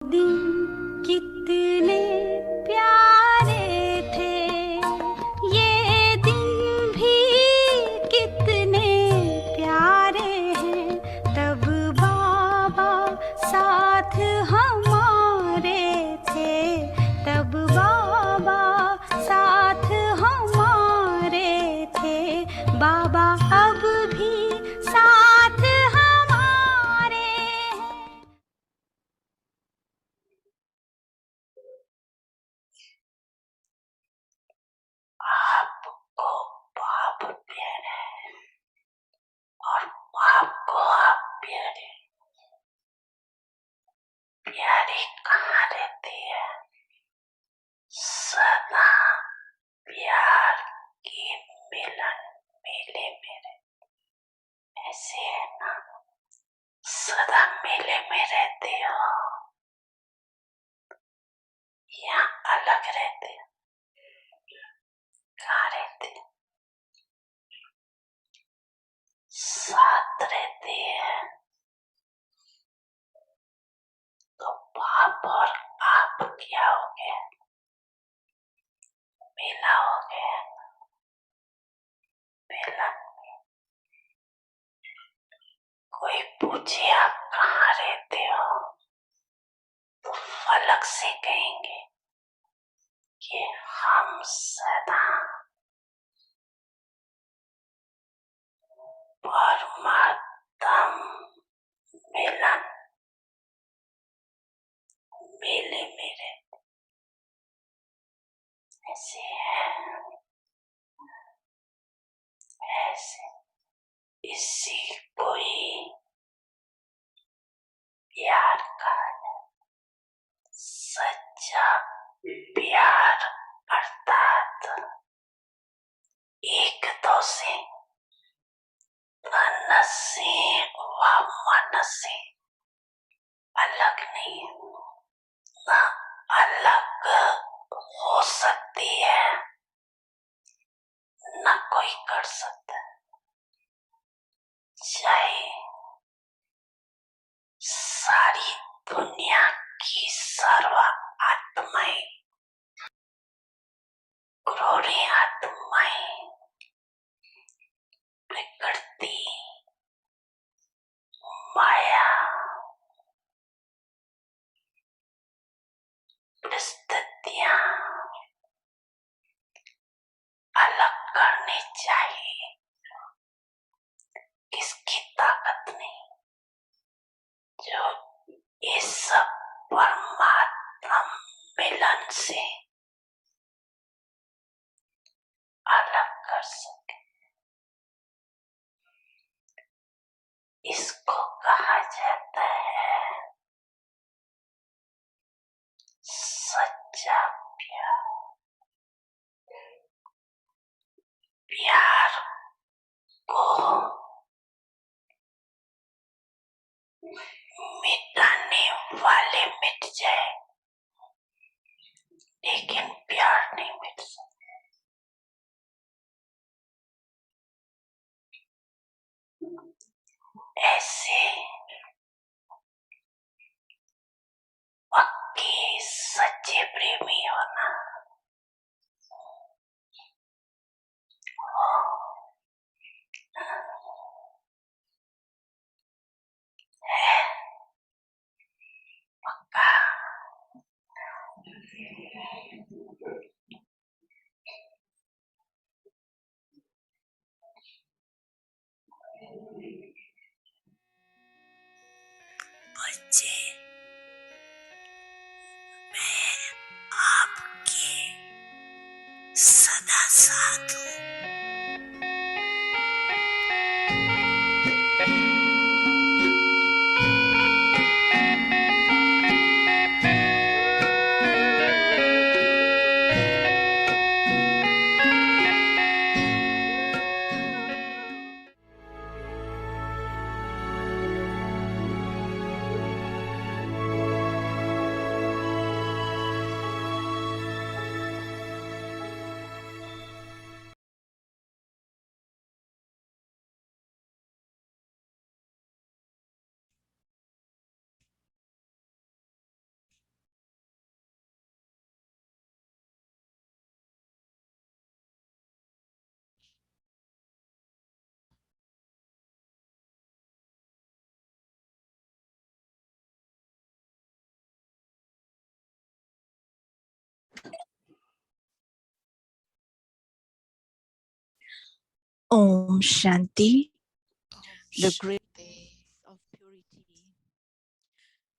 दिन कितने प्यारे थे, ये दिन भी कितने प्यारे हैं। तब बाबा साथ हमारे थे, तब बाबा साथ हमारे थे। बाबा अब भी साथ हमारे हैं। आपको बाप प्यारे और बाप को आप प्यारे। प्यारी कहाँ रहती है? सदा प्यार की मिलन मेले मेरे, ऐसे है ना? सदा मेले में रहते हो या अलग रहते हो? कहाँ रहते हो? साथ रहते हैं तो बाप और आप क्या हो गया? मिला हो गया। मिलन में कोई पूछे आप कहाँ रहते हो तो फलक से कहेंगे कि हम सदा परमात्म मिलन मेले मेरे, ऐसे है। ऐसे इसी को ही प्यार कहा है। सच्चा प्यार अर्थात एक दो से तन से व मन से अलग नहीं, न अलग हो सकती है न कोई कर सकता है। चाहे सारी दुनिया की सर्व आत्माएं, करोड़ों आत्माएं, प्रकृति, माया, परिस्थितियां अलग करनी चाहिए, किसकी ताकत नहीं। जो इस परमात्मा मिलन से अलग कर सके, इसको कहा जाता है सच्चा प्यार। प्यार को मिटाने वाले मिट जाए लेकिन प्यार नहीं मिट सकता। ऐसे पक्के सच्चे प्रेमी होना है पक्का। बच्चे, मैं आपके सदा साथ हूँ। Om Shanti. The Shanti. greatness of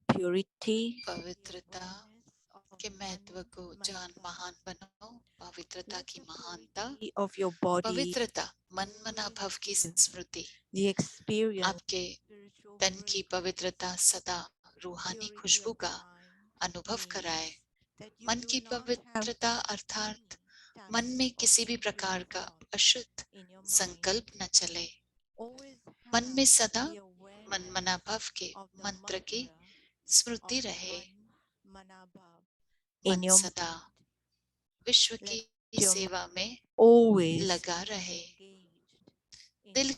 purity, पवित्रता के महत्व को जान महान बनो। पवित्रता की महानता, of your body, पवित्रता मन मना भव की स्मृति, the experience आपके तन की पवित्रता सदा रूहानी खुशबू का अनुभव कराए। मन की पवित्रता अर्थात मन में किसी भी प्रकार का अशुद्ध संकल्प न चले। मन में सदा मन मना भव के मंत्र की स्मृति रहे। in मन your सदा विश्व की सेवा में always लगा रहे। दिल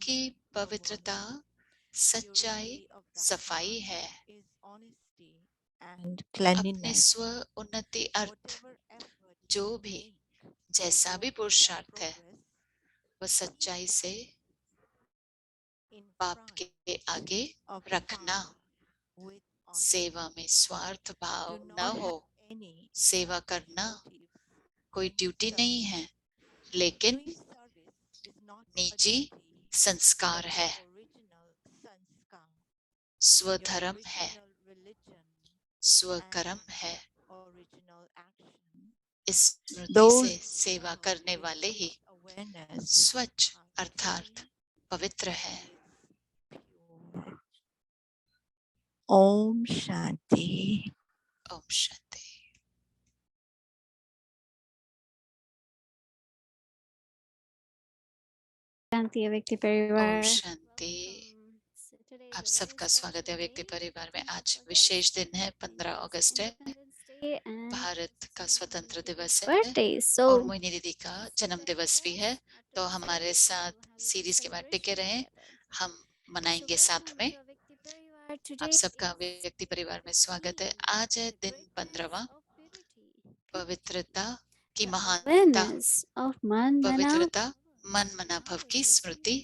की पवित्रता सच्चाई सफाई है। and अपने cleanliness. स्व उन्नति अर्थ जो भी जैसा भी पुरुषार्थ है वह सच्चाई से पाप के आगे रखना। सेवा में स्वार्थ भाव न हो। सेवा करना कोई ड्यूटी नहीं है, लेकिन निजी संस्कार है, स्वधर्म है, स्वकर्म है। इस स्मृति से सेवा करने वाले ही स्वच्छ अर्थात पवित्र है। Om Shanti. ओम शांति। शांति व्यक्ति ओम परिवार। शांति। आप सबका स्वागत है व्यक्ति परिवार में। आज विशेष दिन है, 15 अगस्त है, भारत का स्वतंत्र दिवस है और मोहिनी दीदी का जन्म दिवस भी है। तो हमारे साथ सीरीज के बाद टिके रहें, हम मनाएंगे साथ में। आप सबका व्यक्ति परिवार में स्वागत है। आज है दिन 15वां, पवित्रता की महानता, पवित्रता मन मना भव की स्मृति।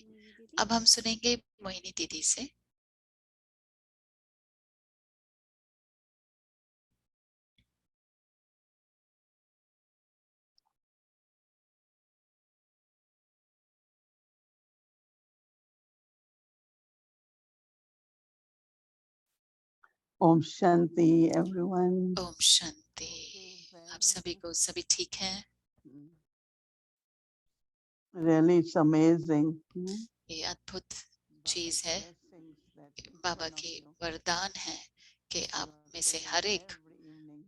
अब हम सुनेंगे मोहिनी दीदी से। Om Shanti, everyone. Om Shanti. आप सभी को सभी ठीक हैं? Really, it's amazing. ये अद्भुत चीज है, बाबा की वरदान है कि आप में से हर एक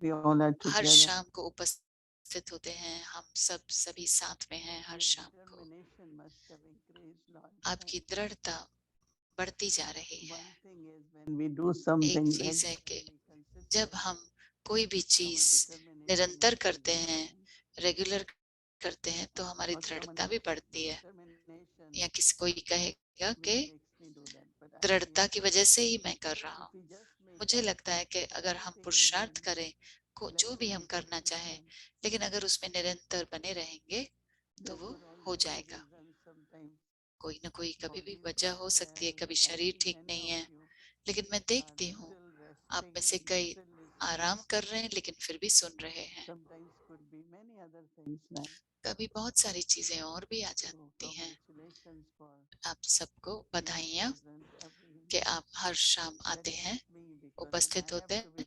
We all are her together. शाम को उपस्थित होते हैं। हम सब सभी साथ में हैं हर शाम को। Determination must have increased, Lord. आपकी दृढ़ता बढ़ती जा रही है। One thing is when we do something एक चीज है कि regularly, जब हम कोई भी चीज consistently, निरंतर करते हैं, रेगुलर करते हैं, तो हमारी और दृढ़ता भी बढ़ती है। determination या किसी कोई कहेगा कि makes me do that, but I दृढ़ता think की वजह से ही मैं कर रहा if हूँ। we just make मुझे that लगता है कि अगर हम पुरुषार्थ करें, को जो भी हम करना चाहें, लेकिन अगर उसमें निरंतर बने रहेंगे तो वो हो जाएगा। कोई ना कोई कभी भी वजह हो सकती है, कभी शरीर ठीक नहीं है, लेकिन मैं देखती हूँ आप में से कई आराम कर रहे हैं लेकिन फिर भी सुन रहे हैं। कभी बहुत सारी चीजें और भी आ जाती हैं। आप सबको बधाइयाँ कि आप हर शाम आते हैं, उपस्थित होते हैं।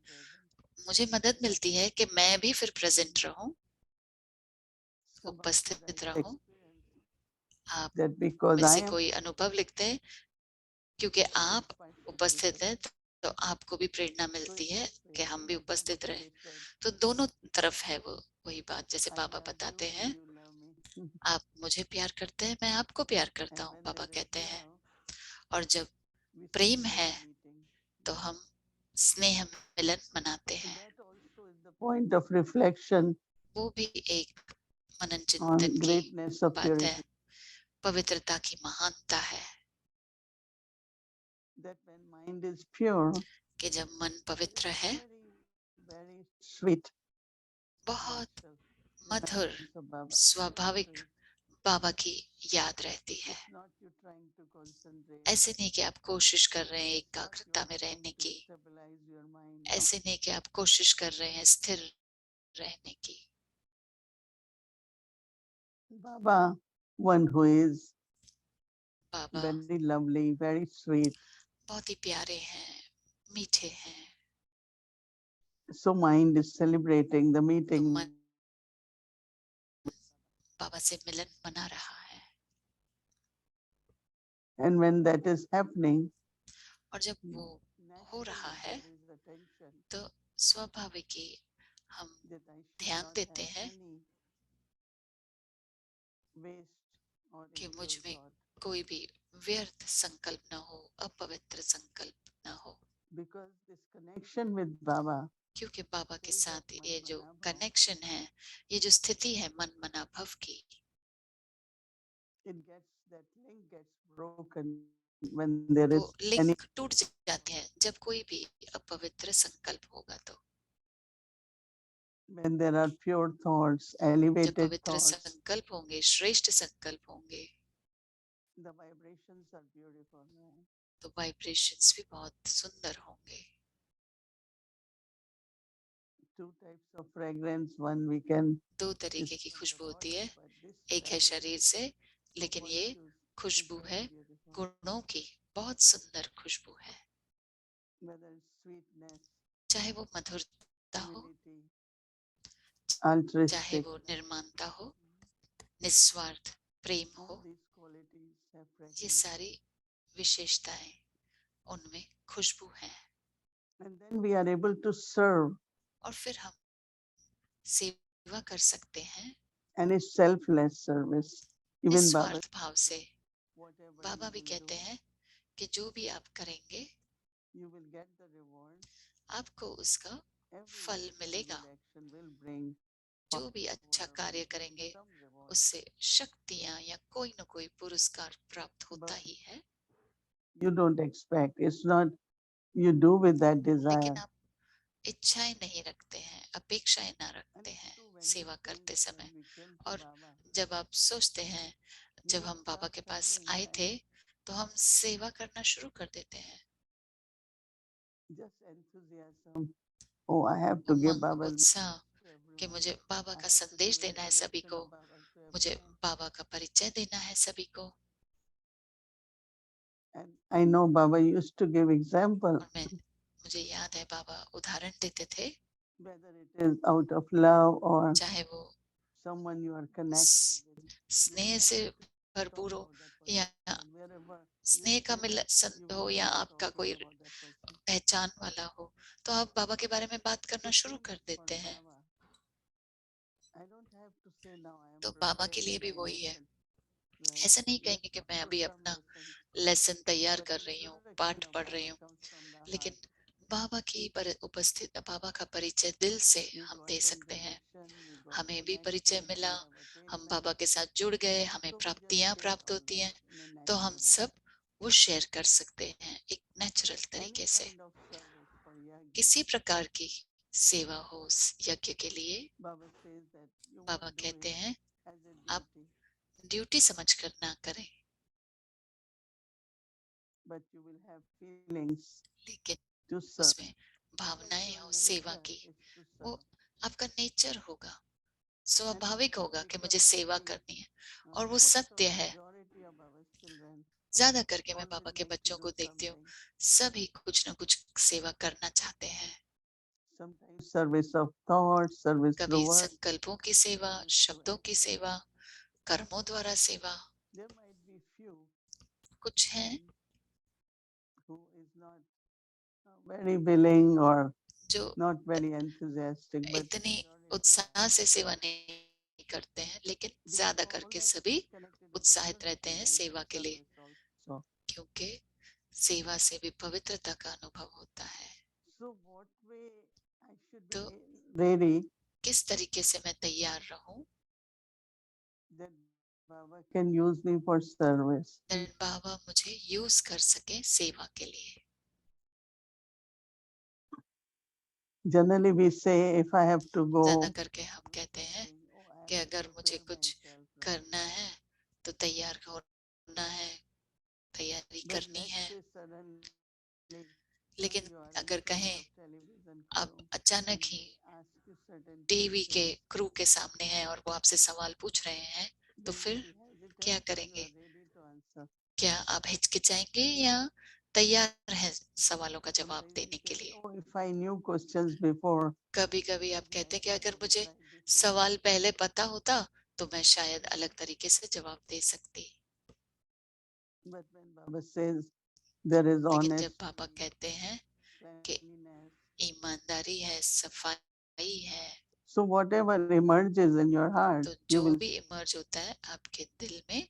मुझे मदद मिलती है कि मैं भी फिर प्रेजेंट रहूं, उपस्थित रहूं। आप में से कोई अनुभव लिखते हैं, क्योंकि आप उपस्थित हैं तो आपको भी प्रेरणा मिलती है कि हम भी उपस्थित रहे। तो दोनों तरफ है वो वही बात, जैसे बाबा बताते हैं, आप मुझे प्यार करते हैं, मैं आपको प्यार करता हूँ, बाबा कहते हैं। और जब प्रेम है तो हम स्नेह मिलन मनाते हैं। point of reflection वो भी एक मनन on चिंतन की greatness of बात है, purity. पवित्रता की महानता है That when mind is pure, कि जब मन पवित्र है, very sweet, बहुत मधुर स्वाभाविक बाबा की याद रहती है। not you trying to concentrate, ऐसे नहीं कि आप कोशिश कर रहे हैं एकाग्रता में रहने की, stabilize your mind. ऐसे नहीं कि आप कोशिश कर रहे हैं स्थिर रहने की। Baba one who is Baba very lovely, very sweet. बहुत ही प्यारे हैं, मीठे हैं, So mind is celebrating the तो meeting. मन बाबा से मिलन मना रहा है। And when that is happening, और जब वो हो रहा है there is attention तो स्वाभाविक ही हम that I should ध्यान not देते have हैं any waste or कि impure मुझ में thought. कोई भी व्यर्थ संकल्प न हो, अपवित्र संकल्प न हो, Because this connection with Baba क्योंकि बाबा के state of साथ ये जो मन-मना भाव, कनेक्शन है, ये जो स्थिति है मन मना भव की, that link gets broken when there वो is any लिंक टूट जाते हैं जब कोई भी अपवित्र संकल्प होगा। तो when there are pure thoughts, जब elevated पवित्र thoughts, संकल्प होंगे, श्रेष्ठ संकल्प होंगे, the vibrations are beautiful. तो वाइब्रेशंस भी बहुत सुंदर होंगे। Two types of fragrance. One we can दो is तरीके की from the खुशबू होती body, है, but this एक है fragrance शरीर से, of लेकिन ये virtues is खुशबू very है beautiful. गुणों की, बहुत सुंदर खुशबू है। Whether it's sweetness, चाहे वो मधुरता हो, humility, चाहे altruistic, वो निर्माणता हो, निस्वार्थ प्रेम all हो, these qualities have ये fragrance. सारी विशेषताएं उनमें खुशबू है। And then we are able to serve, और फिर हम सेवा कर सकते हैं, and it's selfless service. Even Baba, निस्वार्थ भाव से। whatever बाबा you भी will कहते do, हैं कि जो भी आप करेंगे you will get the reward. आपको उसका Every फल good and मिलेगा। good action will bring जो भी अच्छा power, कार्य will bring करेंगे some reward. उससे शक्तियां या कोई न कोई पुरस्कार प्राप्त होता But ही है। you don't expect. It's not you do with that desire. लेकिन आप इच्छाएं नहीं रखते हैं, अपेक्षाएं ना And रखते it's हैं true when we सेवा think करते समय। when we came to और Baba, जब आप सोचते हैं, we जब will हम बाबा start के पास serving आए and थे तो हम सेवा करना शुरू कर देते हैं। just enthusiasm. Oh, I have to give Umang, Baba's उत्साह to कि everyone. मुझे बाबा I का have to संदेश give देना है सभी introduction को, of Baba to मुझे everyone. बाबा का परिचय देना है सभी को। And I know Baba used to give example, और मुझे याद है बाबा उदाहरण देते थे, whether it is out of love or चाहे वो someone you are connected with. स्नेह से भरपूर हो या And wherever स्नेह का मिलन हो या आपका कोई about that person. पहचान वाला हो, तो आप बाबा के बारे में बात करना शुरू कर देते हैं। I don't have to say now I am तो बाबा के लिए भी preparing my वही है, lesson. Right. ऐसा नहीं Yes, कहेंगे कि of मैं course, अभी some अपना lessons, लेसन तैयार but कर the रही हूँ, introduction पाठ of पढ़ Baba रही हूँ, comes from the लेकिन heart. बाबा की उपस्थित बाबा का परिचय दिल से We हम got दे the सकते हैं। introduction, we got हमें भी परिचय connected, मिला, we have हम बाबा attainment. के साथ जुड़ गए, हमें So we just प्राप्तियां share प्राप्त all होती that हैं, in a तो हम natural way. सब वो शेयर कर सकते हैं एक नेचुरल Any तरीके से। kind of service for yajna, किसी प्रकार की सेवा हो उस यज्ञ के लिए, Baba says that you Baba won't do कहते it हैं as a आप duty, ड्यूटी समझकर ना करें, but you will have feelings लेकिन to serve. उसमें भावनाएं हो सेवा की, Is to वो serve. आपका नेचर होगा, And it's स्वाभाविक true होगा कि मुझे because I सेवा see, करनी है। और वो most of सत्य है। majority of our children ज्यादा करके मैं always बाबा के like to बच्चों do को देखती हूँ, something. सभी कुछ न कुछ सेवा करना चाहते हैं। Sometimes service of thought, service through कभी words. संकल्पों की सेवा, शब्दों की सेवा, कर्मों द्वारा सेवा। There might be few कुछ हैं who is not very willing or जो not very enthusiastic, but इतनी majority उत्साह से सेवा नहीं करते हैं, लेकिन are. ज्यादा Because all करके that सभी is connected with the उत्साहित रहते purity, हैं right? सेवा के लिए, Service also. क्योंकि सेवा से भी पवित्रता का अनुभव होता है। So what way I should be तो ready किस तरीके से मैं तैयार रहूं, that Baba can use me for service. बाबा मुझे यूज कर सके सेवा के लिए। Generally we say if I have to ज्यादा go, करके हम कहते हैं oh, I कि have to अगर मुझे prepare कुछ myself, right? करना है तो तैयार होना है, तैयारी But करनी let's है। say suddenly लेकिन you are in अगर front कहें of television आप crew अचानक and he they ask you certain TV के questions, क्रू के सामने हैं और वो आपसे सवाल पूछ रहे हैं, तो then फिर you will क्या tense or you करेंगे? are ready to answer? क्या आप हिचकिचाएंगे या तैयार हैं सवालों का जवाब Sometimes देने you के say, लिए? oh, if I knew questions before, कभी कभी आप maybe I कहते हैं कि could अगर have मुझे replied differently. सवाल पहले पता होता तो मैं शायद अलग तरीके से जवाब दे सकती। But when Baba says there is लेकिन जब honesty, पापा कहते हैं कि cleanliness, ईमानदारी है, सफाई है, so whatever emerges in your heart, तो you जो will भी say. इमर्ज होता है आपके दिल में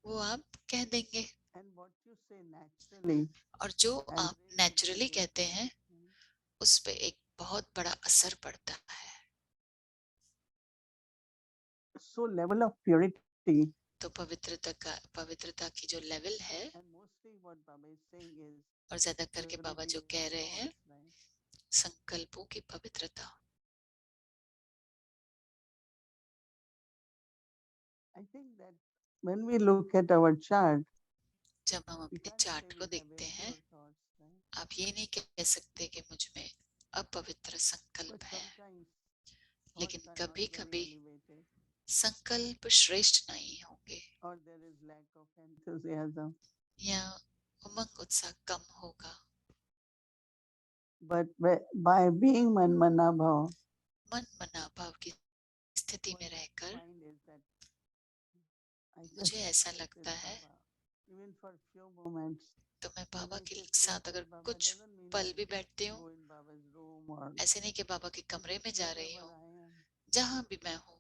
वो आप कह देंगे। And what you say naturally और जो has आप really नेचुरली very कहते हैं उस पे एक बहुत बड़ा असर पड़ता है। so level of purity. तो पवित्रता की जो लेवल है, And mostly what Baba is saying is और ज्यादा करके बाबा जो purity कह of रहे हैं, thoughts, right? संकल्पों की पवित्रता। I think that when we look at our chart, जब हम we अपने can't say चार्ट को we have देखते हैं, impure thoughts, right? आप ये नहीं कह सकते कि मुझ में अपवित्र But संकल्प है। sometimes लेकिन thoughts are not कभी very कभी elevated, संकल्प श्रेष्ठ नहीं होंगे or there is lack of enthusiasm. या उमंग उत्साह कम होगा। But by being Manmana Bhav, मन मना भाव की स्थिति what में I रहकर find is that I just मुझे ऐसा sit लगता with है, Baba, even for few moments. तो मैं When बाबा I के say sit साथ अगर with Baba, कुछ doesn't mean पल I भी बैठती हूँ, go in Baba's room or ऐसे नहीं कि बाबा के कमरे में जा रही wherever हूँ, I am. जहां भी मैं हूँ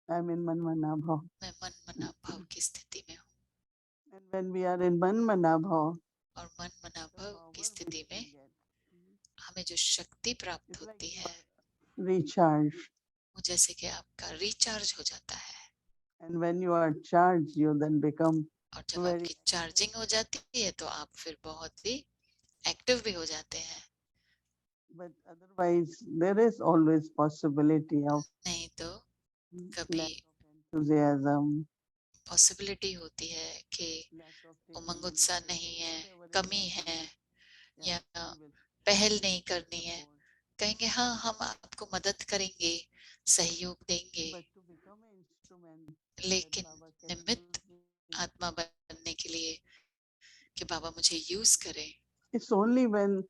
I'm in Manmana Bhav. मैं मन मना भाव की स्थिति में हूँ। And when we are in Manmana Bhav, और मन मना the भाव power की which स्थिति we में get, हमें जो शक्ति प्राप्त it's like होती you है are recharged. वो जैसे कि आपका रिचार्ज हो जाता है। And when you are charged, you then become और जब very आपकी चार्जिंग हो जाती है तो आप फिर बहुत ही एक्टिव भी हो जाते हैं। but otherwise there is always possibility of नहीं तो कभी lack of enthusiasm, पॉसिबिलिटी होती है कि lack of taking उमंग उत्साह initiative, नहीं है, whatever it कमी may है, be. या Yeah, we will पहल नहीं करनी है। support. कहेंगे हाँ हम आपको मदद करेंगे, सहयोग देंगे, But to become an instrument लेकिन that Baba can निमित्त use me, आत्मा बनने के लिए कि बाबा मुझे यूज करें, it's only when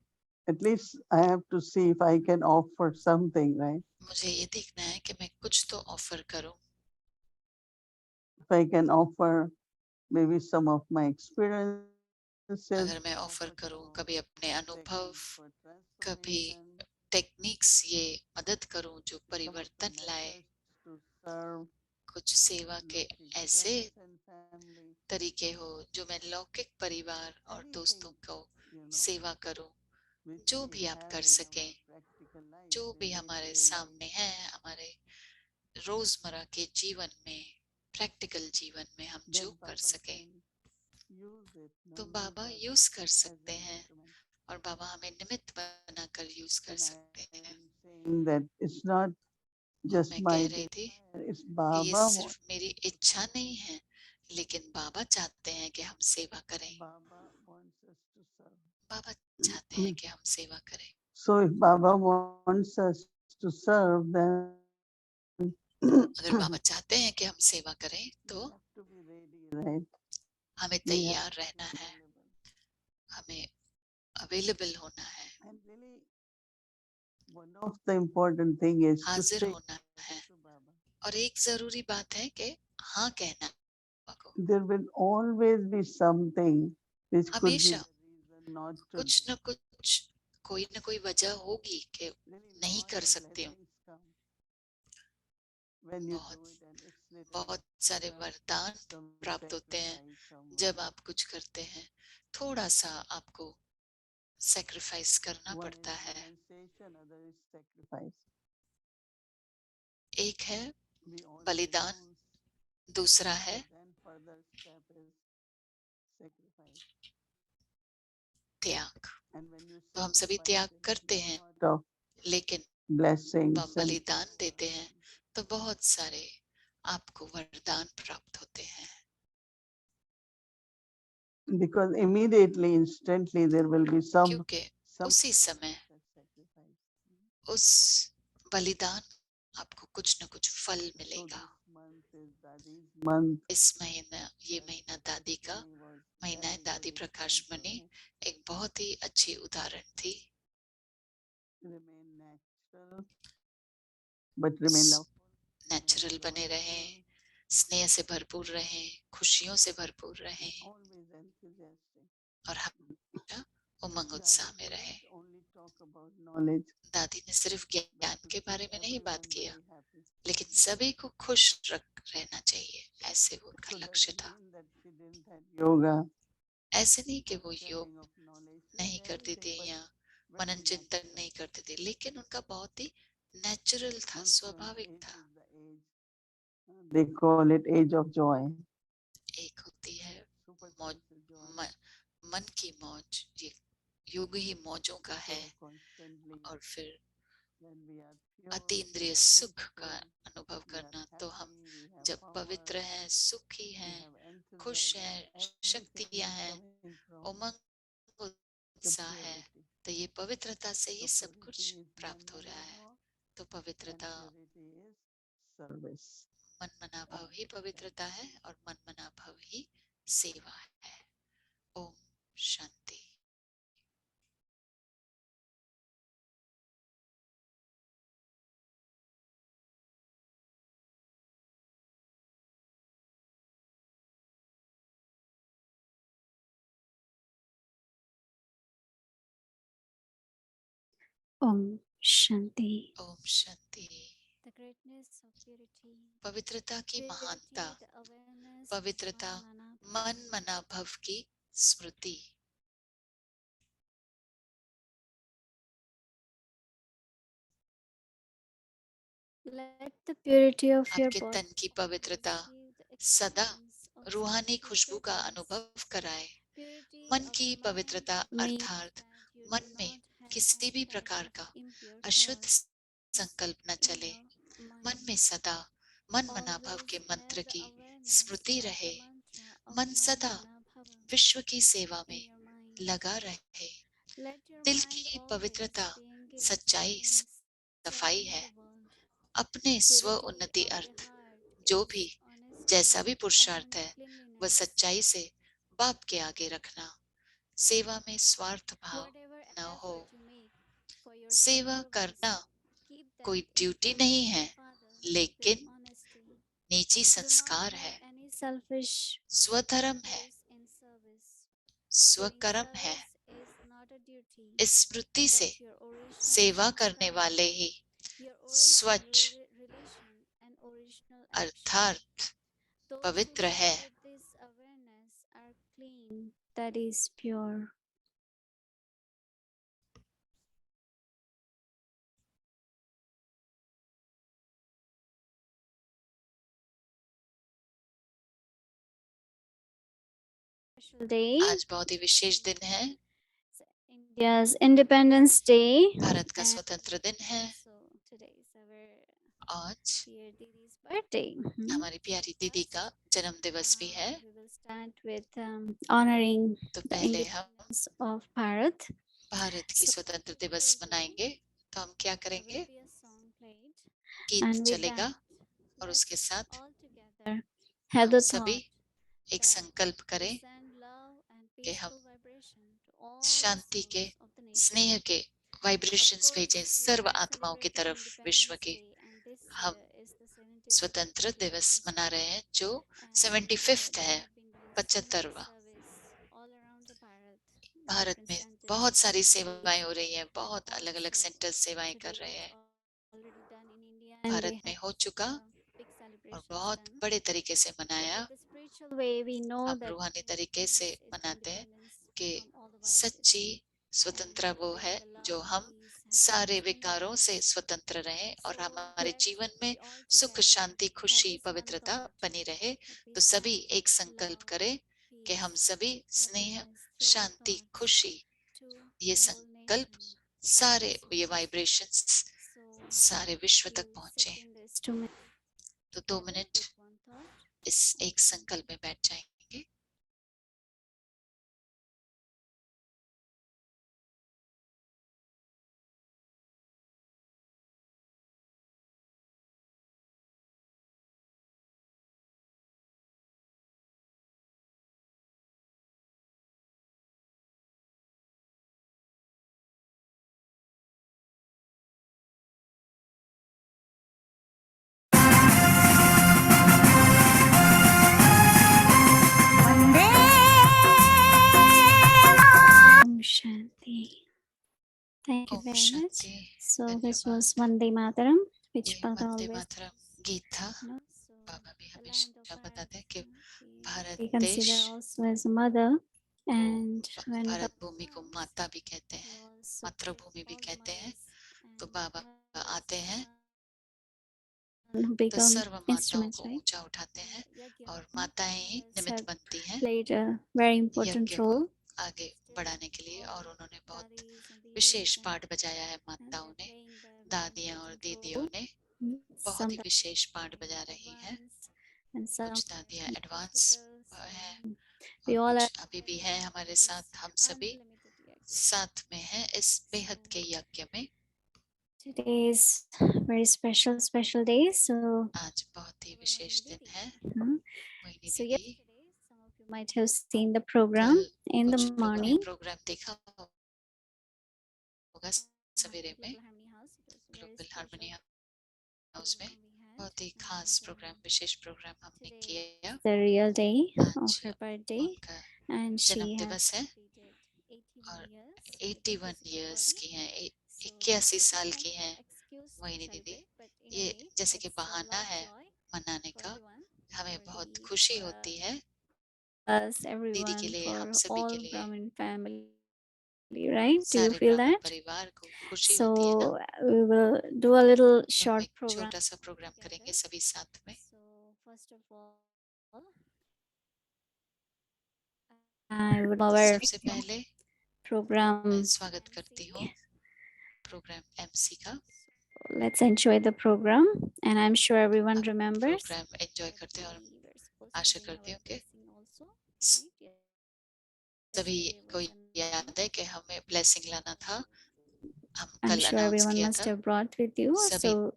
at least I have to see if I can offer something, right? मुझे ये देखना है कि मैं कुछ तो ऑफर करूं। If I can offer maybe some of my experiences, अगर मैं ऑफर offer करूं some of कभी अपने अनुभव, techniques for कभी transformation, टेक्निक्स ये मदद करूं जो some of the परिवर्तन लाए, methods to serve कुछ सेवा के looking ऐसे friends and family, तरीके हो जो मैं लौकिक परिवार और दोस्तों anything, को you know, सेवा करूं, which जो we भी आप have कर in सकें, our practical life, जो in भी हमारे day-to-day life. सामने है, हमारे रोजमर्रा के जीवन में, प्रैक्टिकल जीवन में हम Then जो कर Baba सकें, can use it, तो use बाबा us यूज कर as सकते an हैं instrument. और बाबा हमें निमित्त बनाकर यूज कर And I सकते हैं। am saying that it's not और just मैं my कह रही थी desire, it's कि ये Baba सिर्फ मेरी इच्छा नहीं है, लेकिन बाबा चाहते हैं कि हम सेवा करें। Baba wants us to serve. बाबा चाहते हैं कि हम सेवा करें। So if Baba wants us to serve, then अगर बाबा चाहते हैं कि हम सेवा करें we तो have to be ready, right? हमें We have तैयार to रहना be है, available. हमें अवेलेबल होना है, And really, one of the important thing is to हाजिर say होना है। to Baba. और एक जरूरी बात है कि हाँ कहना है बाबा को। There will always be something which could be हमेशा the reason not to कुछ do. न कुछ, कोई न कोई वजह होगी कि Really, नहीं lot कर of सकती हूँ। blessings come when you do बहुत it, and it's little बहुत सारे वरदान some प्राप्त होते हैं sacrifice, some जब आप कुछ करते हैं। थोड़ा सा आपको सैक्रिफाइस करना one पड़ता is है। renunciation, other is sacrifice. एक है We all बलिदान, renounce, दूसरा है but then further step is sacrifice. त्याग। And when you तो हम सभी sacrifice, त्याग there is करते हैं, lot of लेकिन blessings आप and बलिदान देते हैं तो बहुत सारे आपको वरदान प्राप्त होते हैं। because immediately, instantly, there will be some क्योंकि उसी समय sacrifice. उस बलिदान आपको कुछ न कुछ फल So मिलेगा। this month is Dadi's month. ये महीना दादी का was महीना है। very, दादी very प्रकाश मणि sensitive. एक बहुत ही अच्छी उदाहरण थी। Remain natural, but remain loveful. Natural बने रहे, स्नेह से भरपूर रहे, खुशियों से भरपूर रहे Always enthusiastic. और हमेशा उमंग उत्साह में रहे। Only talk about knowledge. दादी ने सिर्फ ज्ञान के बारे में नहीं बात Everyone किया, very happy. लेकिन सभी को खुश रहना चाहिए, ऐसे वो उनका So लक्ष्य doesn't था। mean that she didn't have yoga. ऐसे नहीं कि वो योग Sharing of knowledge. नहीं करती थी या मनन चिंतन नहीं करती थी, लेकिन उनका बहुत ही नेचुरल था, स्वाभाविक था। They call it age of joy. एक होती है मौज, मन की मौज, ये युग ही मौजों का है, और फिर अतीन्द्रिय सुख का अनुभव करना। तो हम जब पवित्र हैं, सुखी हैं, खुश हैं, शक्तियां हैं, उमंग उत्साह है, तो ये पवित्रता से ही सब कुछ प्राप्त हो रहा है। तो पवित्रता, मन मना भाव ही पवित्रता है और मन मना भाव ही सेवा है। ओम शांति। ओम शांति। ओम शांति। पवित्रता की महानता, पवित्रता मन मना भव की स्मृति। आपके तन की पवित्रता सदा रूहानी खुशबू का अनुभव कराए। मन की पवित्रता अर्थात मन में किसी भी प्रकार का अशुद्ध संकल्प न चले। मन में सदा मन मना भव के मंत्र की स्मृति रहे। मन सदा विश्व की सेवा में लगा रहे। दिल की पवित्रता सच्चाई सफाई है। अपने स्व उन्नति अर्थ जो भी जैसा भी पुरुषार्थ है, वह सच्चाई से बाप के आगे रखना। सेवा में स्वार्थ भाव न हो। सेवा करना कोई ड्यूटी नहीं है, लेकिन निजी संस्कार है, स्वधर्म है, स्वकर्म है। इस स्मृति से सेवा करने वाले ही स्वच्छ अर्थात पवित्र है। That is pure. Day. आज बहुत ही विशेष दिन है। India's Independence Day. भारत का स्वतंत्र दिन है। आज Birthday. हमारी प्यारी दीदी का जन्म दिवस भी है। We will start with honoring तो the पहले हम independence of Bharat. भारत की स्वतंत्र दिवस मनाएंगे। तो हम क्या करेंगे? There will be a song played. गीत And with चलेगा that, और उसके let's साथ all together have हम the सभी thought एक that संकल्प we करें send love and कि हम peaceful vibration to all the शांति के, souls of the nation. स्नेह के Of वाइब्रेशंस course, भेजें we सर्व are आत्माओं की celebrating तरफ विश्व Independence की। Day, and this हम year is the 75th स्वतंत्र दिवस Independence मना Day. रहे हैं जो And 75th they है, have been doing so much 75वां। service all around the Bharat, in Bharat different में centers, बहुत सारी different सेवाएं cities. हो रही हैं, बहुत अलग अलग Also, सेंटर्स सेवाएं कर today रहे was हैं। already done in India, and they Bharat में have हो चुका big और celebrations बहुत done. बड़े तरीके से But मनाया। with the spiritual way, we know हम that रूहानी true तरीके से independence is the मनाते हैं independence कि from all the vices. सच्ची स्वतंत्रता वो And है the love जो and हम peace have been सारे extended. विकारों से स्वतंत्र रहें और So हमारे let's जीवन में we all सुख together शांति have खुशी this one पवित्रता thought बनी रहे। that we तो सभी send एक संकल्प love, करें कि हम peace, सभी स्नेह happiness, joy शांति thoughts खुशी, to ये the whole संकल्प nation, सारे all the ये souls. वाइब्रेशंस So सारे विश्व तक you पहुंचे। sit in this 2 minutes तो 2 मिनट with one thought. इस एक संकल्प में बैठ जाएंगे। Thank you Om very much. Shanti. So this धन्यवाद। was Vande Mataram, which ये Baba वंदे always, मातरम गीत था। so बाबा भी the land हमेशा of बताते हैं कि we भारत consider देश also as a mother, and when Bharat Baba भूमि को माता भी कहते हैं, was मातृभूमि भी all the कहते हैं। mothers तो and बाबा आते हैं who तो become सर्व माताओं instruments, को right? ऊंचा उठाते हैं Yajna और माताएं ही mothers निमित्त have बनती हैं played a very important यज्ञ को role. आगे बढ़ाने के लिए, और उन्होंने बहुत Dadis and विशेष didis पाठ बजाया है and माताओं they're ने। playing the very दादियां और important दीदियों role. ने बहुत ही Some विशेष पाठ बजा रही हैं। advanced and some कुछ दादियां एडवांस critical, हैं so और we all कुछ are अभी भी हैं हमारे साथ। हम सभी unlimited yet. साथ में हैं इस बेहद के यज्ञ में। Today is very special day. So, आज बहुत ही विशेष दिन है। huh? मोहिनी So दीदी, yesterday, some of you might have seen the program कल in the कुछ लोगों ने morning. प्रोग्राम देखा होगा सवेरे में Global Harmony House. It was very global special harmony house में। program we had. बहुत ही खास प्रोग्राम, विशेष प्रोग्राम हमने Today किया। is the real day of आज her birthday, उनका and जन्म she has दिवस है completed और 81 years. 81 इयर्स की हैं, So 81 this is साल not की हैं excuse to मोहिनी दीदी। celebrate, but in a ये way, जैसे कि it's a बहाना lot of है joy मनाने for का। everyone, हमें for बहुत the खुशी for होती है us, दीदी के everyone, लिए, हम for सभी के all लिए, Brahmin family, right? Do you सारे feel ब्राह्मण that? परिवार को खुशी होती है ना। So we will do a little तो हम short एक program छोटा सा प्रोग्राम करेंगे together. सभी साथ में। So first of all, I would our सबसे पहले मैं program. स्वागत करती हूँ प्रोग्राम एमसी का। Let's enjoy the program, and I'm sure everyone आप remembers. प्रोग्राम एंजॉय करते हैं और We were supposed to Asha bring करती our हूँ कि blessing also, स- right? सभी Yesterday को was an याद है कि हमें ब्लेसिंग लाना था। हम I'm कल sure अनाउंस everyone किया must था, have brought with you. सभी So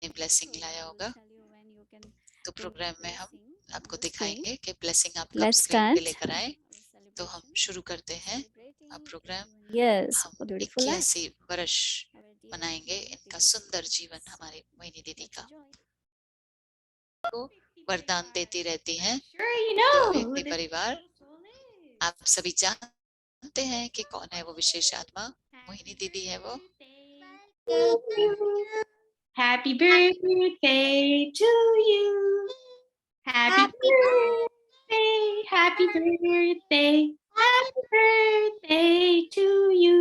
ने ब्लेसिंग लाया program will होगा। tell you when you can तो bring प्रोग्राम your में हम blessing आपको on the screen. दिखाएंगे कि ब्लेसिंग आप कब Let's स्क्रीन पे start लेकर आए। our तो हम celebration. शुरू करते हैं Celebrating अब प्रोग्राम। 81 years. हम What a beautiful life. 81 वर्ष Our dear मनाएंगे Mohinity इनका Didi. सुंदर जीवन हमारे मोहिनी दीदी Let's का enjoy. को वरदान देती रहती हैं। Sure, you तो know who व्यक्ति this परिवार, soul is. आप सभी जानते हैं कि कौन है वो विशेष आत्मा। मोहिनी दीदी है वो। Happy birthday to you. Happy birthday, happy birthday, happy birthday to you.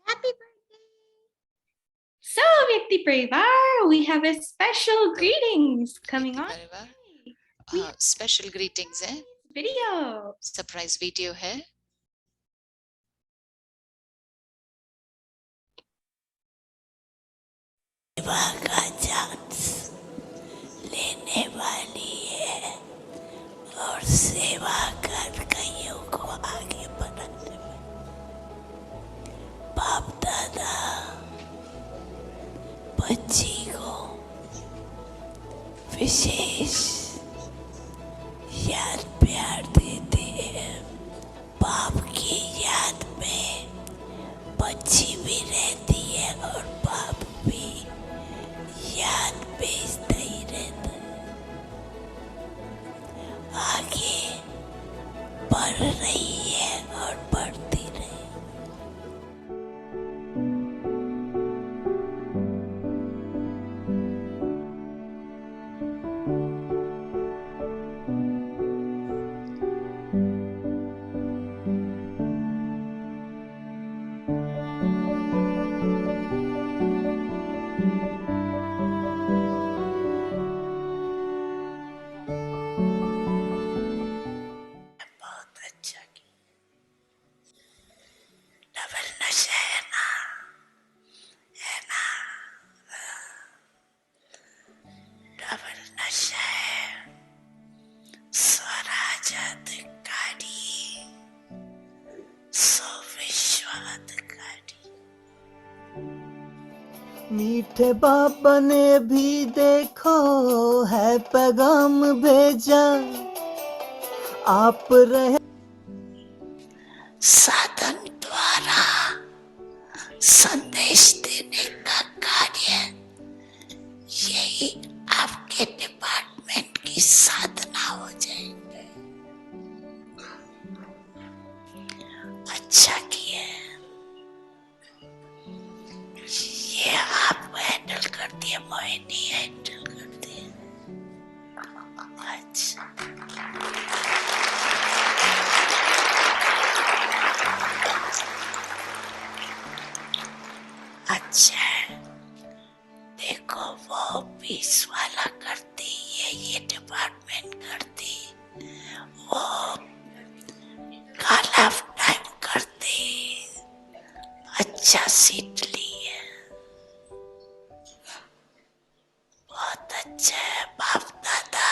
Happy birthday. So, Vyakti Parivar, we have a special greetings coming व्यक्ति on परिवार, We हाँ, स्पेशल ग्रीटिंग्स है, video. सरप्राइज वीडियो है। सेवा का चांस लेने वाली है और सेवा कर कईयों को आगे बढ़ाने में बाप दादा बच्ची को विशेष याद प्यार देते हैं। बाप की याद में बच्ची भी रहती है और बाप भी याद भेजता ही रहता है। आगे बढ़ रही है और बढ़ती रही। बहुत अच्छा की डबल नशा है ना, डबल नशा है। स्वराजाधिकारी विश्वाधिकारी। मीठे बाबा ने भी देखो है पैगाम भेजा, आप रहे साधन द्वारा संदेश देने का कार्य, यही आपके डिपार्टमेंट की साधना हो जाएगी। अच्छा किया। ये मोहिनी हैंडल करती है। अच्छा अच्छा, देखो वो पीस वाला करती है, ये डिपार्टमेंट करती, वो काला टाइप करती। अच्छा सीट ली है, बहुत अच्छा है। बाप दादा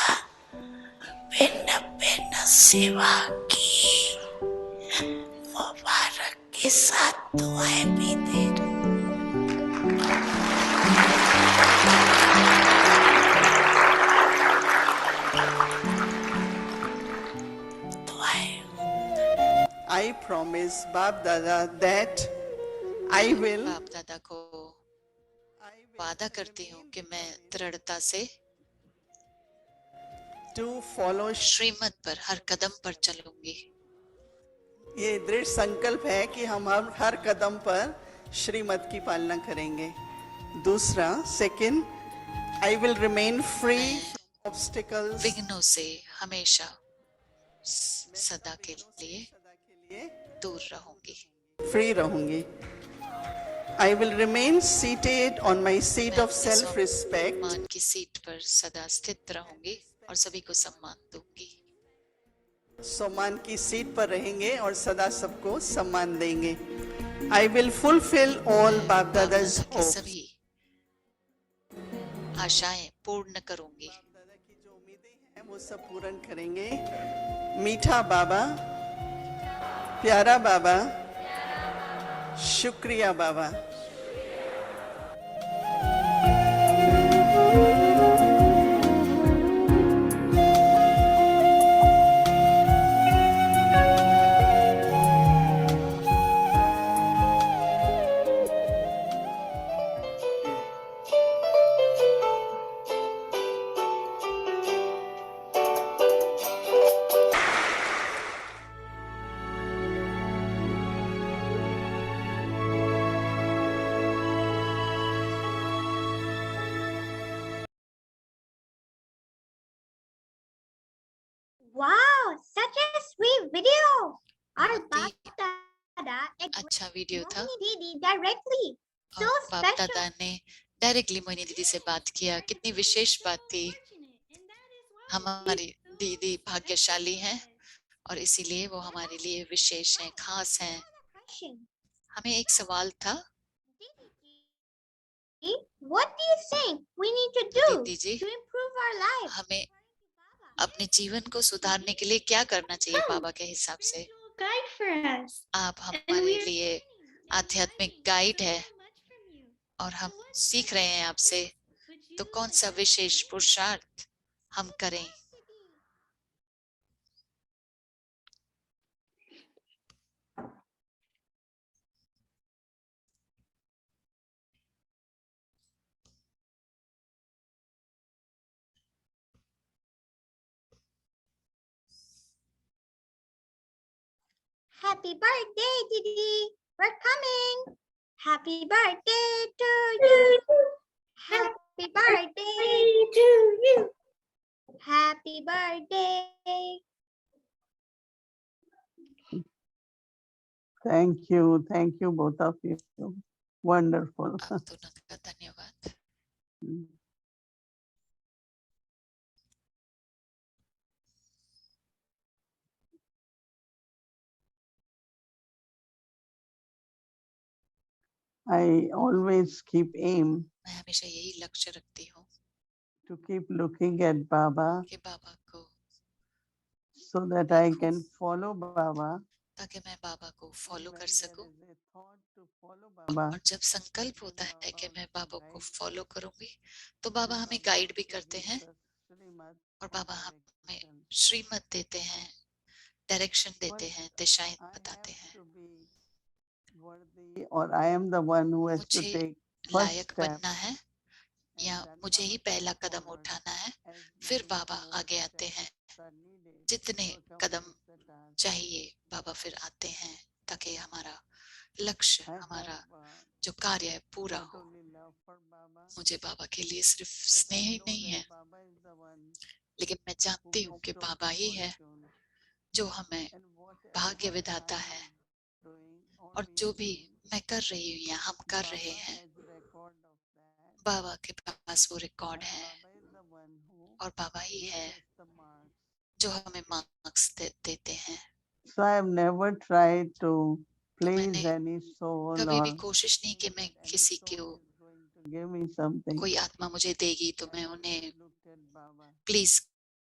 भिन्न भिन्न सेवा की मुबारक के साथ दुआएं भी दे रहे। I promise Bap Dada that I will बाप दादा को वादा करती हूँ कि मैं दृढ़ता से to follow श्रीमत पर हर कदम पर चलूंगी। ये दृढ़ संकल्प है कि हम हर कदम पर श्रीमत की पालना करेंगे। दूसरा, second, I will remain free from obstacles, विघ्नों से हमेशा सदा के लिए दूर रहूंगी। फ्री रहूंगी। I will remain seated on my seat of self-respect. सम्मान की सीट पर सदा स्थित रहूंगी और सभी को सम्मान दूंगी। सम्मान की सीट पर रहेंगे और सदा सबको सम्मान देंगे। I will fulfill all Bap Dada's बाप दादा की hopes. सभी आशाएं पूर्ण करूंगी। दादा की जो उम्मीदें हैं वो सब पूर्ण करेंगे। मीठा बाबा, प्यारा बाबा, शुक्रिया बाबा। Wow, such a sweet video. Our बहुत ही Dada अच्छा वीडियो था Didi directly. So और बाप special. दादा ने डायरेक्टली मोहिनी दीदी से बात किया। कितनी विशेष बात थी। हमारी दीदी भाग्यशाली हैं और इसीलिए वो हमारे लिए विशेष हैं, खास हैं। Question. हमें एक सवाल था, Didi, what do you think we need to do दीदी जी to improve our life? हमें अपने जीवन को सुधारने के लिए क्या करना चाहिए बाबा के हिसाब से? Guide for us. आप हमारे लिए आध्यात्मिक गाइड है और हम सीख रहे हैं आपसे, तो कौन सा विशेष पुरुषार्थ हम करें? Happy birthday, Didi. We're coming. Happy birthday to you. Happy birthday To you. Happy birthday. Thank you both of you. Wonderful. आप दोनों का धन्यवाद। I always keep aim मैं हमेशा यही लक्ष्य रखती हूँ to keep looking at Baba कि बाबा को, so that I can follow Baba. ताकि मैं बाबा को फॉलो कर When सकूं। there is a thought to follow Baba, और जब संकल्प होता है कि मैं बाबा को फॉलो करूंगी, तो बाबा हमें गाइड भी करते हैं और बाबा हमें श्रीमत देते हैं, डायरेक्शन देते हैं, दिशाएं बताते हैं। or I am the one who has to मुझे take first लायक step. बनना है या मुझे ही पहला कदम उठाना है, फिर बाबा आगे आते हैं। जितने कदम चाहिए बाबा फिर आते हैं ताकि हमारा लक्ष्य, हमारा जो कार्य है पूरा हो। मुझे बाबा के लिए सिर्फ स्नेह ही नहीं है, लेकिन मैं जानती हूँ कि बाबा ही है जो हमें भाग्य विधाता है। और जो भी मैं कर रही हूँ या हम कर रहे हैं, बाबा के पास वो रिकॉर्ड है और बाबा ही है जो हमें मार्क्स देते हैं। So I have never tried to तो please मैंने any soul कभी भी or कोशिश नहीं कि मैं किसी को, give me something. कोई आत्मा मुझे देगी तो मैं उन्हें Looked at Baba प्लीज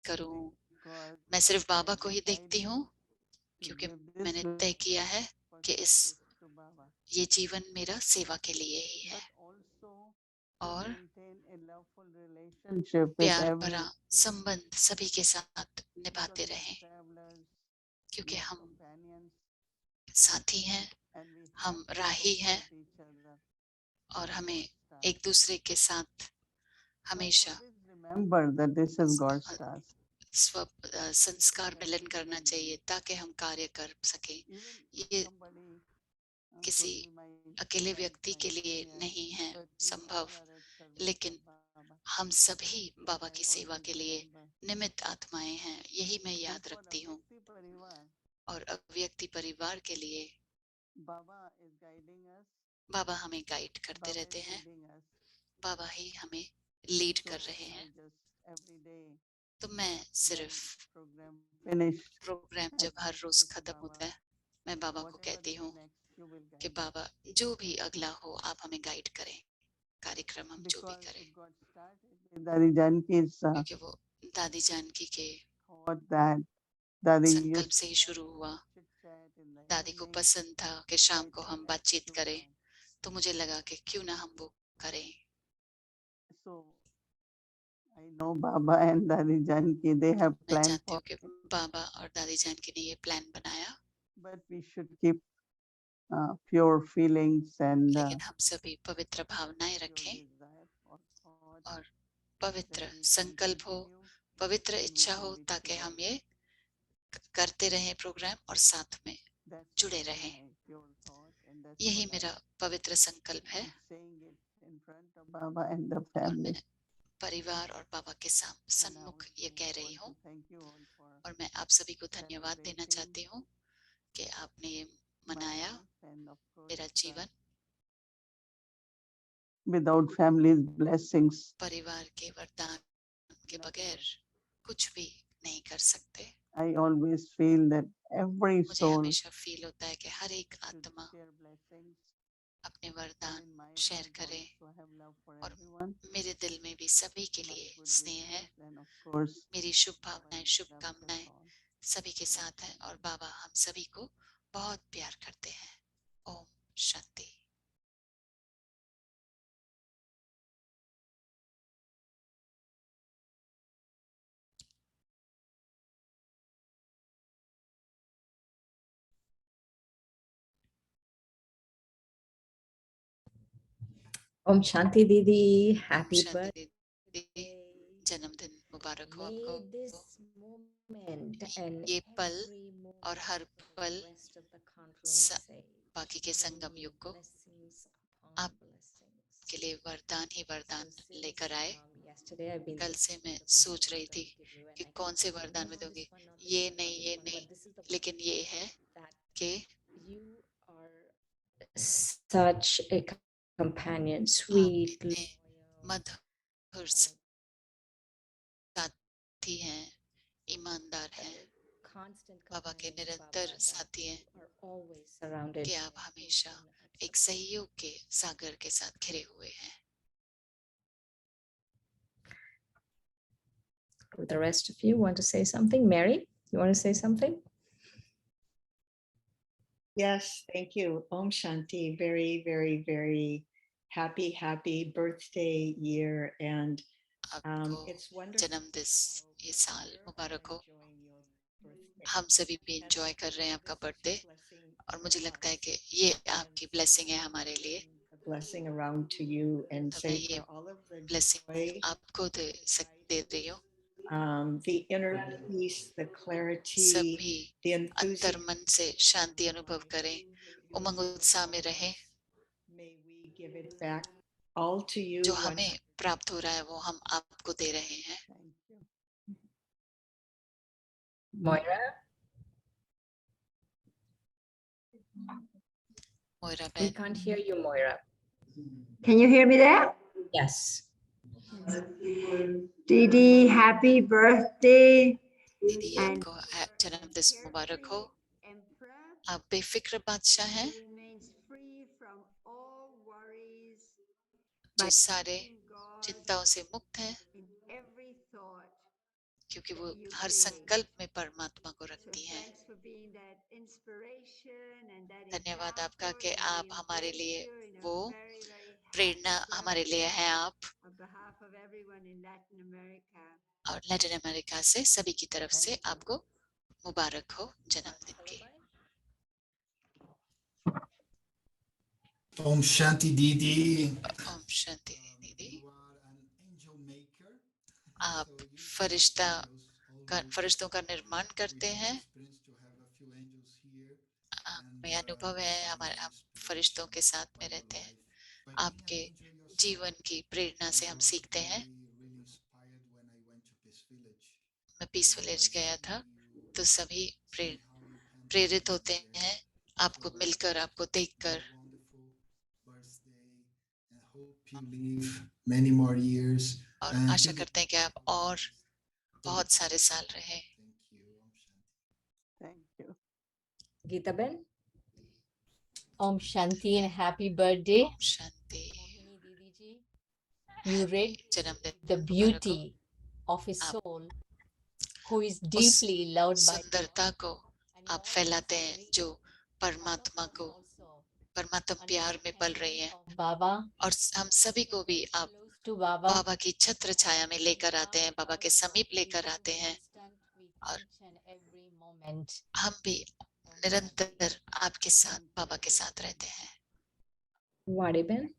करूं। because मैं सिर्फ बाबा को ही देखती हूँ, क्योंकि मैंने तय किया है कि इस to Baba. ये जीवन मेरा सेवा के लिए ही है Also और maintain a loveful relationship with प्यार every भरा संबंध सभी के साथ निभाते रहें, travelers, क्योंकि हम companions, साथी हैं, and we हम have to राही हैं support each other. और हमें एक दूसरे के साथ हमेशा Always remember that this is God's task. संस्कार मिलन करना चाहिए ताकि हम कार्य कर सकें। Even ये somebody किसी could be my अकेले friend, व्यक्ति my के लिए senior, नहीं है but we संभव, all are at service लेकिन of Baba. हम सभी बाबा I की सेवा always के लिए remember. निमित्त आत्माएं हैं, यही मैं And याद for रखती हूँ। Avyakti Parivar, और अव्यक्ति परिवार के लिए Baba is guiding us. बाबा हमें गाइड करते Baba रहते is हैं, leading us. बाबा ही हमें लीड So कर रहे I हैं। just every day तो मैं when सिर्फ program finished, प्रोग्राम I जब हर say रोज to खत्म Baba, होता है, मैं बाबा को whatever कहती is हूँ next, you will कि guide us. बाबा जो भी अगला हो आप हमें गाइड करें, कार्यक्रम हम जो भी Because करें, it got started with Dadi Janki's क्योंकि वो दादी जानकी के thought that Dadi संकल्प used से ही शुरू हुआ। chit chat in the दादी को evening. पसंद था कि शाम I को said, हम "Let's बातचीत do करें, that." तो मुझे लगा कि क्यों ना हम वो करें। So I know Baba and Dadi Janki, they have मैं planned जानती for हूँ कि बाबा और दादी जानकी ने ये प्लान बनाया, but we should keep pure feelings and लेकिन हम सभी पवित्र भावनाएं pure रखें desire or thought और that पवित्र we can संकल्प हो, continue पवित्र and we इच्छा can हो, be ताकि हम together. ये करते रहें प्रोग्राम और साथ में That's जुड़े रहें। my pure thought and that's यही what मेरा पवित्र संकल्प है I'm saying it in front of Baba and the और family. मैं परिवार और बाबा के And I सन्मुख ये also कह रही want हूँ। to thank you all for और मैं आप सभी को धन्यवाद देना celebrating चाहती हूँ कि आपने ये my मनाया life and of course मेरा जीवन। without family's blessings परिवार के वरदान के बगैर कुछ भी नहीं कर सकते। I always feel that every मुझे soul हमेशा फील होता है कि हर एक should आत्मा share blessings. अपने And वरदान in my शेयर heart करे also I have love for और everyone. मेरे दिल में भी सभी के My लिए good स्नेह है। wishes and of course मेरी शुभ Baba भावनाएं, loves us शुभकामनाएं all. सभी के साथ हैं और बाबा हम सभी को बहुत प्यार करते हैं। Om Shanti. Om Shanti Didi, happy शांति birthday. दीदी, जन्मदिन मुबारक हो May आपको। this moment and ये पल every moment और हर for पल the rest of the confluence बाकी के संगम युग को blessings upon आप blessings. के लिए वरदान ही वरदान So since, लेकर आए। yesterday I've been कल से thinking मैं of the blessings सोच I'm रही going थी to give you and कि I keep कौन से thinking, वरदान में not this दोगे, one, not this ये one, not नहीं, this ये one, नहीं, but this is the लेकिन ये है that कि you are such a companion, आप sweet, इतने loyal, मधुर साथी हैं, ईमानदार हैं, constant बाबा के companion to निरंतर Baba, साथी हैं that are always surrounded कि by आप a हमेशा ocean of एक support. सहयोग के सागर के साथ घिरे हुए हैं। The rest of you want to say something? Mary, you want to say something? Yes, thank you. Om Shanti. Very, very, very happy birthday year. And आपको it's wonderful. जन्मदिन ये साल मुबारक हो। enjoying your birthday. हम सभी भी enjoy कर रहे हैं आपका बर्थडे और मुझे लगता है कि ये आपकी ब्लेसिंग है हमारे लिए। A blessing around to you and तो मैं say ये for all of the blessing joy, आपको दे रही हूँ। the inner peace, the clarity, सभी the अंतर enthusiasm. मन से शांति अनुभव करें, उमंग उत्साह में रहें। May we give it back all to you. जो हमें प्राप्त हो रहा है वो हम आपको दे रहे हैं। Moira? मोइरा We बहन, can't hear you, Moira. Can you hear me there? Yes. Didi, happy birthday. दीदी आपको जन्मदिन मुबारक हो। आप बेफिक्र बादशाह हैं जो सारे चिंताओं से मुक्त हैं, क्योंकि वो हर संकल्प में परमात्मा को रखती हैं। धन्यवाद आपका कि आप हमारे लिए वो प्रेरणा हमारे लिए हैं आप, और लैटिन अमेरिका से सभी की तरफ से आपको मुबारक हो जन्मदिन की। Om Shanti Didi. Om Shanti दीदी, आप फरिश्तों का निर्माण करते हैं। हमें अनुभव है, हमारे आप फरिश्तों के साथ में रहते हैं। आपके जीवन की प्रेरणा से हम सीखते हैं। मैं पीस विलेज गया था तो सभी प्रेरित होते हैं आपको मिलकर, आपको देखकर। Many more years. और आशा करते हैं कि आप और बहुत सारे साल रहे। Thank you. Geeta Ben? Om Shanti and happy birthday. Om Shanti. You read जन्मदिन the मुबारक हो। beauty of a soul who is deeply loved by सुंदरता को आप फैलाते हैं जो परमात्मा को, परमात्मा प्यार में पल रही है, Baba और हम सभी को भी आप to Baba. बाबा की छत्र छाया में लेकर आते हैं, बाबा के समीप लेकर आते हैं, और Every moment. हम भी निरंतर आपके साथ, बाबा के साथ रहते हैं। Wadi Ben?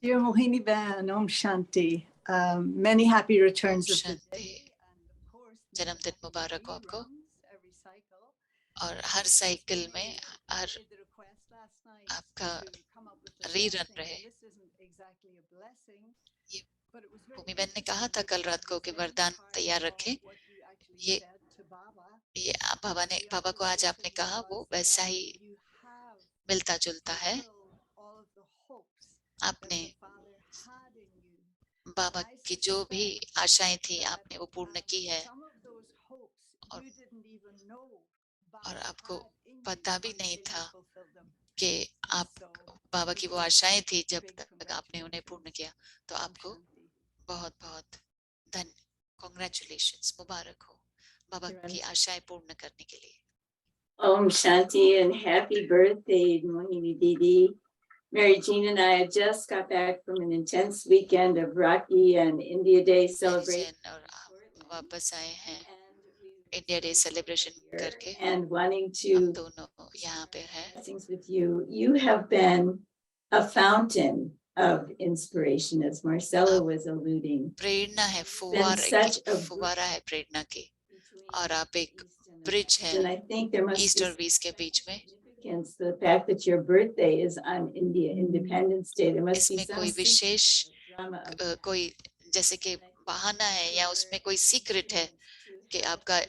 Dear Mohini Ben, Om Shanti. Many happy Om returns of the शांति। जन्मदिन मुबारक हो आपको। और हर साइकिल में हर आपका रीरन रहे। ये भूमि बहन ने कहा था कल रात को कि वरदान तैयार रखें। ये बाबा को आज आपने कहा वो वैसा ही मिलता जुलता है। आपने बाबा की जो भी आशाएं थी आपने वो पूर्ण की है, और आपको पता भी नहीं था कि आप बाबा की वो आशाएं थी जब तक आपने उन्हें पूर्ण किया। तो आपको बहुत बहुत कॉन्ग्रेचुलेशंस, मुबारक हो बाबा की आशाएं पूर्ण करने के लिए। Om Shanti and happy birthday, Mohini Didi. Mary Jean and I just got back from an intense weekend of Rocky and India Day celebration. और वापस आए हैं इंडिया डे सेलिब्रेशन करके, and wanting हम to दोनों यहाँ पे हैं। blessings with you. You have been a fountain of inspiration, as Marcella was alluding. प्रेरणा है, such a फुवारा है प्रेरणा की, और आप एक ब्रिज And I है think there must east be और वेस्ट के बीच में। significance to the fact that your birthday is on India Independence Day. There must be इसमें some कोई विशेष drama of कोई जैसे कि बहाना है या उसमें कोई सीक्रेट है कि आपका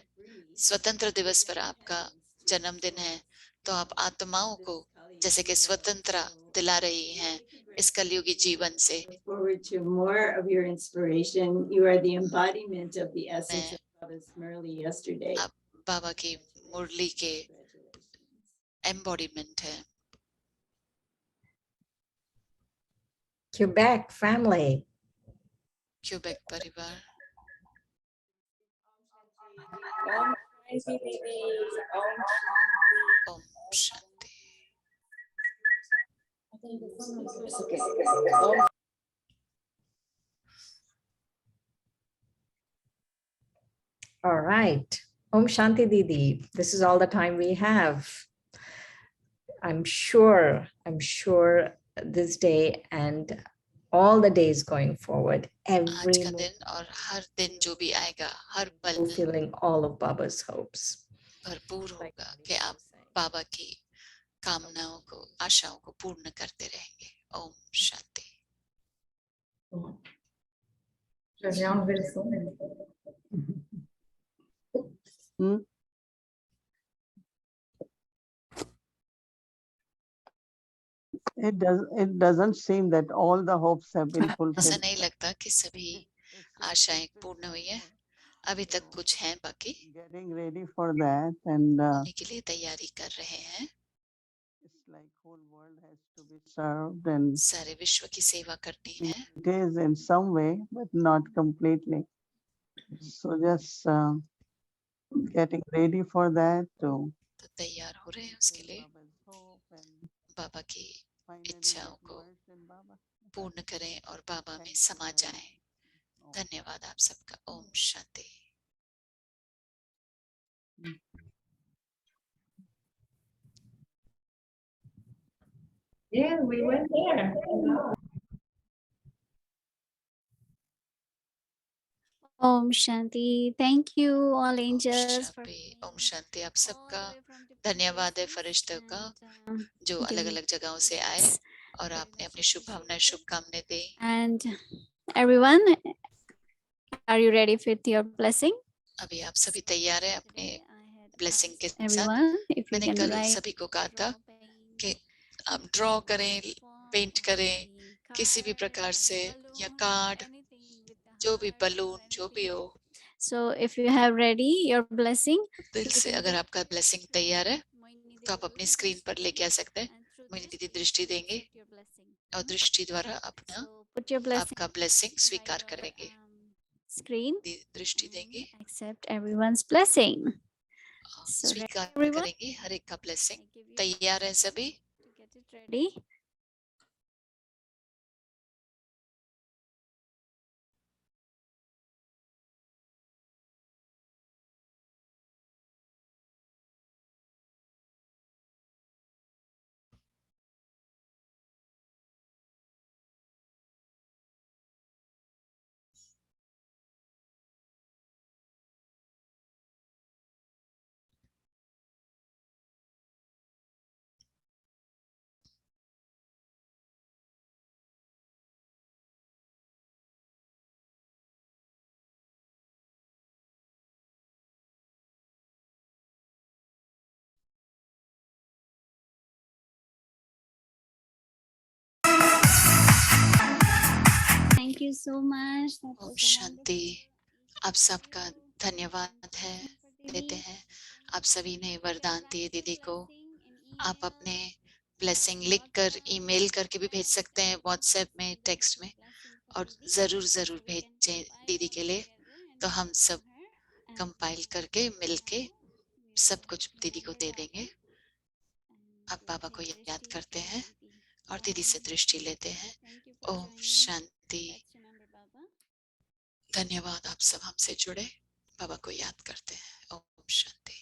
स्वतंत्र दिवस पर आपका जन्मदिन है, तो आप आत्माओं को जैसे कि स्वतंत्र दिला रही हैं इस कलयुगी जीवन से। forward to more of your inspiration. You are the embodiment of the essence of Baba's Murli yesterday. आप बाबा की मुरली के एम्बॉडीमेंट है। Quebec family. क्यूबेक परिवार। Om Shanti. All right. Om Shanti Didi. This is all the time we have. I'm sure this day and all the days going forward, आज every का दिन और हर दिन जो भी आएगा, हर पल fulfilling all of Baba's hopes. भरपूर होगा कि आप बाबा की कामनाओं को, आशाओं को पूर्ण करते रहेंगे। Om Shanti. Hmm? It doesn't seem that all the hopes have been ऐसा fulfilled. नहीं लगता कि सभी आशाएं पूर्ण हुई है, अभी तक कुछ हैं बाकी, Getting ready for that, and होने के लिए तैयारी कर रहे हैं। it's like whole world has to be served, and सारे विश्व की सेवा करनी है, it is in some way, but not completely. So just getting ready for that to तो तैयार हो रहे हैं उसके लिए, बाबा की इच्छाओं को पूर्ण करें और बाबा में समा जाएं। धन्यवाद आप सबका। Om Shanti. Yeah, we went there. Om Shanti. Thank you, all angels. For Om Shanti आप सबका। धन्यवाद है फरिश्तों का जो अलग अलग जगहों से आए और आपने अपनी शुभ भावनाएं शुभकामनाएं दी। And everyone, are you ready with your blessing? अभी आप सभी तैयार हैं अपने ब्लेसिंग के साथ। Everyone, if you मैंने can कल write सभी को कहा था कि आप ड्रॉ करें, पेंट करें किसी भी प्रकार से, या कार्ड, जो भी बलून, जो भी हो। So if you have ready your blessing, दिल से अगर आपका ब्लेसिंग तैयार है तो आप अपनी स्क्रीन पर लेके आ सकते हैं। मोहिनी दीदी दृष्टि देंगे और दृष्टि द्वारा अपना put your blessing आपका ब्लेसिंग स्वीकार करेंगे। screen. दृष्टि देंगे, Accept everyone's blessing. So स्वीकार everyone, करेंगे हर एक का ब्लेसिंग। तैयार है सभी? get it ready. Thank you so much. Om Shanti. आप सबका धन्यवाद है देते हैं। आप सभी ने वरदान दिए दीदी को। आप अपने ब्लेसिंग लिखकर ईमेल करके भी भेज सकते हैं, व्हाट्सएप में, टेक्स्ट में, और जरूर भेजें दीदी के लिए। तो हम सब कंपाइल करके मिलके सब कुछ दीदी को दे देंगे। आप बाबा को याद करते हैं और दीदी से दृष्टि लेते हैं। ओम शांति। धन्यवाद आप सब हमसे जुड़े, बाबा को याद करते हैं। ओम शांति।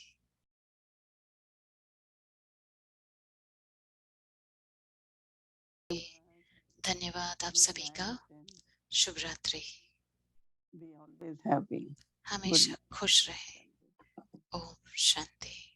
धन्यवाद आप सभी का। शुभ रात्रि। be always happy. हमेशा खुश रहे। ओम शांति।